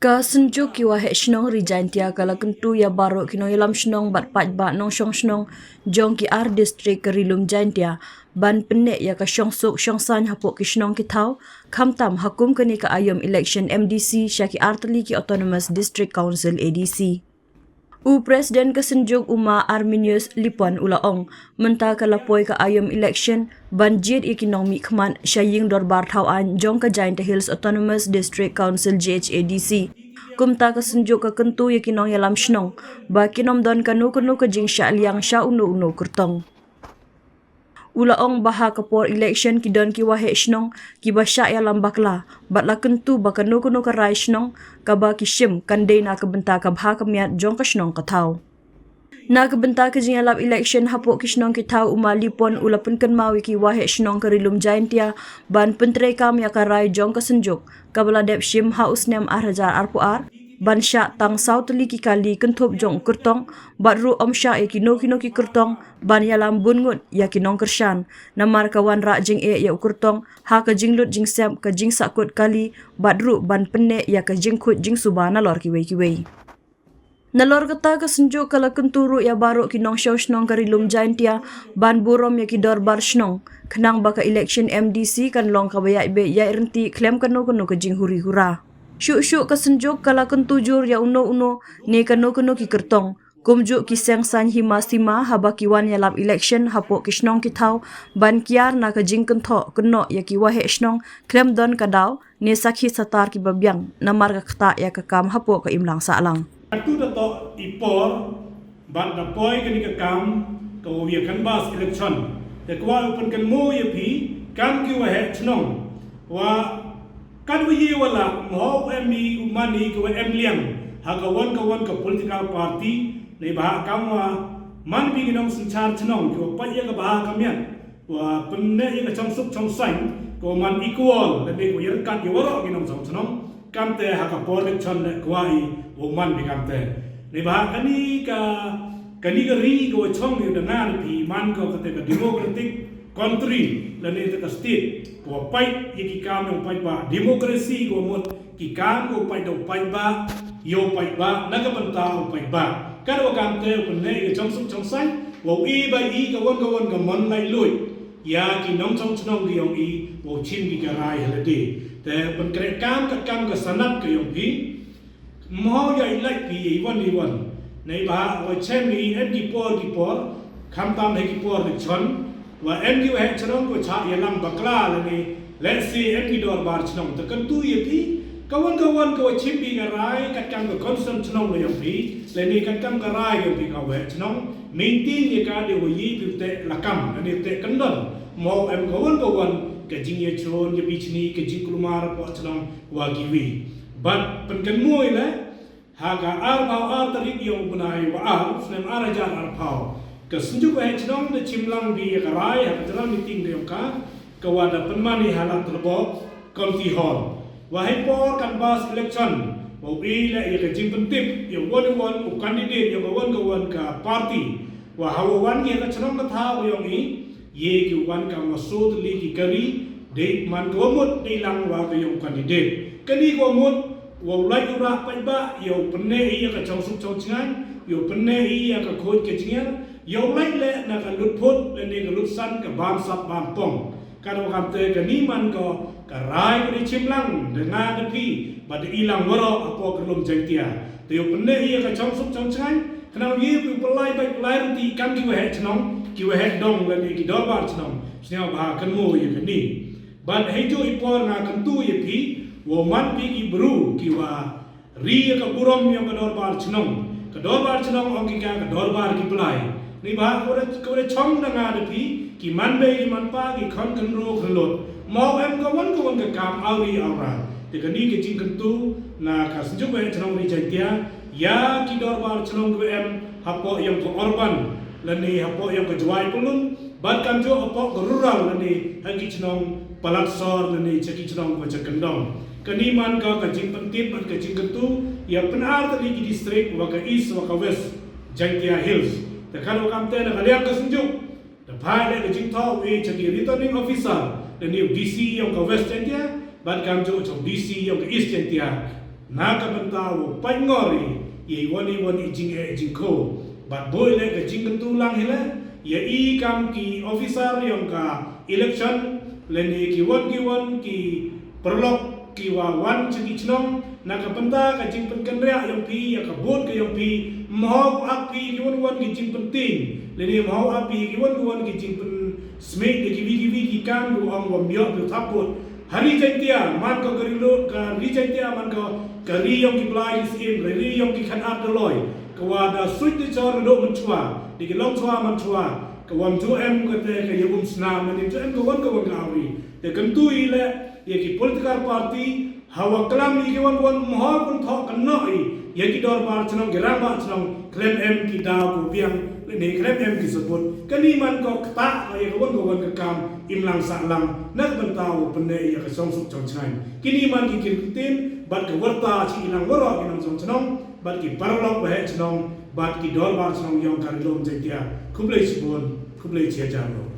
Ka Synjuk ki Waheh Shnong ri Jaintia kala kentu ya baru kino ilam Shnong bat ba nong Shnong jong ki ar district kerilum Jaintia ban pynneh ya ka shongsuk shngsain hapok ki Shnong ki thau khamtam hakum kani ka ayom election MDC syaki artli ki autonomous district council ADC. Presiden ke Synjuk Uma Arminius Lipon ulaong menta ka lapoi ka ayom election banjir ekonomi khman syaying dorbar thauan jong ka Jaintia Hills Autonomous District Council GHADC kumta ka Synjuk ka kentu yakinong yalam Shnong ba kinom don kanu ka jing sya liang sya unu kurtong ulaong baha kapor election ki don ki Waheh Shnong ki basya yalam bakla batla kentu ba kanu ka rai Shnong ka ba ki shim kandai na ka benta ka bha ka miat jong ka Shnong ka thau na ka benta ka jing yalam election hapok ki Shnong ki thau Uma Lipon ulapun kan mawi ki Waheh Shnong ka rilum Jaintia ban Pyntreikam ya ka rai jong ka Synjuk ka bala dep shim haus nem arhajar arpuar ban sya tang sautli ki kali kentup jong kurtong batru om sya ki no ki kurtong ban yalam bungut ya ki nong kershan namar kawan rak jing ya kurtong ha ka jing lut jing sep ka jing sakut kali batru ban pynneh ya ka jing khut jing subana lor ki wei nalor kata ka Synjuk kala kenturu ya baru ki nong Shnong karilum Jaintia ban burom ya ki dorbar Shnong kenang baka election MDC kan long ka bayak be ya irenti klem kanu ka jing huri hura syuk ka Synjuk kala kentujur ya uno ne kanu ki kertong kumjuk ki shngsain hima haba ki wan yalap election hapok ki Shnong ki thau ban kiar na ka jing kentho keno ya ki Waheh Shnong klem don ka daw ne sakhi satar ki babyang namar ka khata ya ka kam hapok ka imlang salang tu dato ipor ban da poi kani ka kam ko wi kan bas elekshon te kwa upun kan mo ye pi kam ki Waheh Shnong wa kan wi wala mo mi umani ko liang ha ka wan ka political party nei ba kam wa man bi ginong sinchar Shnong ko pa ye ka ba ka mian wa pynneh ye ka shongsuk ko man equal le ko yer kan ye waro ginong Shnong kam te ha ka por election ne kwai o man bi kam te nei ba kani ka ri ko chong ni da na pi man ko ka te ka democratic country la ne ta state ko pai ye ki kam no pai ba democracy ko mo ki kam ko pai do pai ba yo pai ba na ka banta o pai ba ka do kam te ko ne ke shngsain wo i ba i ka won ka mon lai lui ya ki nong Shnong ki yong i wo chin ki ka rai halati te ban kre kam ka sanat ka yong pi mo ya like pi i wan nei ba wo chen mi em ki por kham tam he ki por de chon wa em ki Waheh Shnong ko cha yalam bakla le ni let's see em ki dor bar Shnong ta kan tu ye pi kawan ko chim pi ga rai kat kam ko constant Shnong le yong pi le ni kat kam ga rai yong pi ka Waheh Shnong maintain ye ka de wo yi pi te lakam ani te kan don mo em kawan ka jing ye chon ye pi chni ke jing kulmar po Shnong wa gi wi but pen kan moi le ha ga ar tarik yong bunai wa ar snem arajar ar phao ka Synjuk Waheh Shnong de chimlang bi ka rai ha ka meeting de ka wada penmani halat terbo county hall wahai por kan bas election wo i le ye ka jing pentip ye won candidate ye won ka party wa hawan ye ka Shnong ka tha yong i ye ki wan ka masud li ki kari de man ko mot de lang wa ka yong candidate kani ko mot wo lai ura pai ba yo pynneh ye ka shongsuk shngsain yo pynneh ye ka khoi ke jingar yo lai le na ka lut phut le ne ka lut san ka bam sap bam pong ka do kam te ka ni man ko ka rai ko ni chimlang de na de pi ba de ilang waro apo ka lum Jaintia te yo pynneh ye ka shongsuk shngsain kana ye pi pelai ti kam ki Waheh Shnong ki Waheh dong le ni ki dorbar Shnong snya ba kan mo ye ka ni ban he jo ipor na kan tu ye pi wo man pi ki bru ki wa ri ka burom yo ka dorbar Shnong ong ki ka dorbar ki pelai ni ba ko re chong na nga de pi ki man be ki man pa ki khon kan ro kan lot mo em ka won ka kam auri aura te ka ni ke jing kan tu na ka Synjuk Waheh Shnong ri Jaintia ya ki dorbar Shnong ko em hapo yang ko orban la ni hapo yang ko jwai pulun ban kan jo hapo ko rural la ni hagi Shnong palaksor la ni chaki Shnong ko chakandong kani man ka jing pentip ban ka jing kan tu ya penar tadi ki district wa ka east wa ka west Jaintia Hills te kan kam te na kaliak ka Synjuk the pilot the jing thaw we chaki returning officer the new DC yang ka west Jaintia bat kam jo chong DC yang ke East Jaintia na ka bantau pai ngori ye wani jing jing ko bat boy le ke jing tulang hele ye I kam ki officer yang ka election le ni ki won ki perlok ki wa wan chi chnong na ka banta ka jing pen kenria yang pi ya ka bot ke yang pi mau api ki won ki jing penting le ni mau api ki won ki jing pen smith ki vi kan du ong wam yo du taput hari Jaintia man ko gerilo ka ri Jaintia man ko ri yang ki blai sim ri yang ki khan ap doloi ka wa da suit di chor do man chua di ki long chua man chua ka wam tu em ko te ka yum sna man tu em ko ka awi te kan tu ile ye ki political party hawa kalam ni ki wan moha kun tho kan noi ye ki dor par chnong gerang ba chnong claim em ki da ku piang ni claim em ki support kani man ko kta ye ko ka kam imlang sa lang nak bantau pynneh ya ka shongsuk shngsain kini man ki tin bat ka warta chi ilang woro ki nang chnong bat ki parlok Waheh chnong bat ki dor bar chnong yong ka rilom Jaintia kublai sibon kublai chia jalo